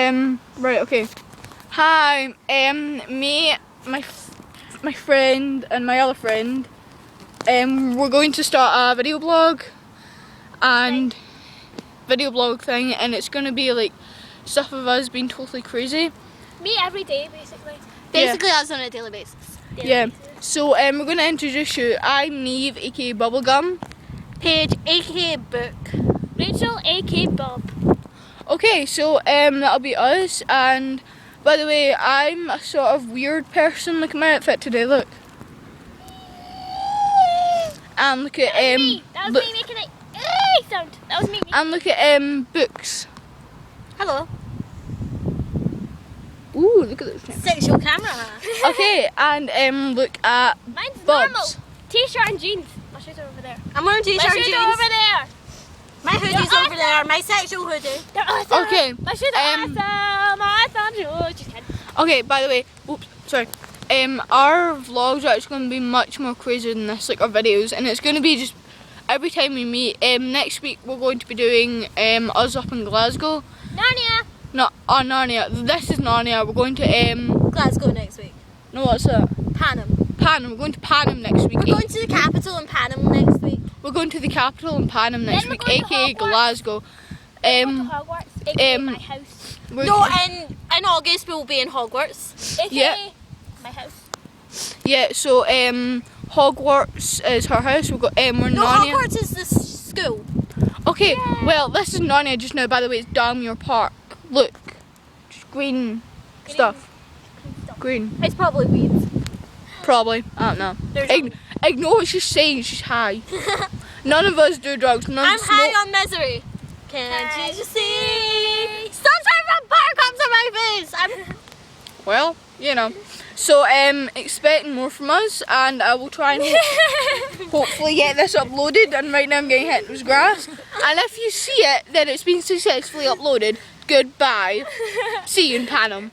Right, okay. Hi, me, my friend and my other friend, we're going to start a video blog and thing, and it's gonna be like stuff of us being totally crazy. Me every day, basically. Basically, us on a daily basis. Yeah. So we're gonna introduce you. I'm Neve, aka Bubblegum. Paige, aka Book. Rachel, aka Bob. Okay, so that'll be us. And by the way, I'm a sort of weird person. Look at my outfit today. Look. And look at Me. That was me making a sound. That was me. And look at Books. Hello. Ooh, look at those things. Sexual camera. Okay, and look at Mine's normal. Bob's. T-shirt and jeans. My shoes are over there. I'm wearing t-shirt My and shoes jeans. are over there. My hoodie's over there. My sexual hoodie. They're awesome. Okay, My shoes are awesome. Awesome shoes. Just kidding. Okay, by the way, oops, sorry. Our vlogs are actually going to be much more crazy than this, like our videos, and it's going to be just every time we meet. Next week we're going to be doing us up in Glasgow. Narnia. No, Narnia. This is Narnia. We're going to Glasgow next week. no, what's that? Panam. Panam. We're going to Panam next week. We're going to the capital in Panam next week. We're going to the capital in Panam next Then we're week, going to aka Hogwarts. Glasgow. Going to Hogwarts. AKA my house. We're- No, in August we'll be in Hogwarts. AKA Yeah. my house. Yeah, so Hogwarts is her house. We're No, Narnia. Hogwarts is the school. Okay, well, this is Narnia just now. By the way, it's Dalmuir Park. Look, just green stuff. Green, It's probably weeds. probably. I don't know. There's Ignore what she's saying. She's high. None of us do drugs. None I'm smoke. high on misery. Can't you just see? Sunshine from fire comes on my face. Well, you know. So expecting more from us, and I will try and hopefully get this uploaded. And right now I'm getting hit with grass. And if you see it, then it's been successfully uploaded. Goodbye. See you in Panam.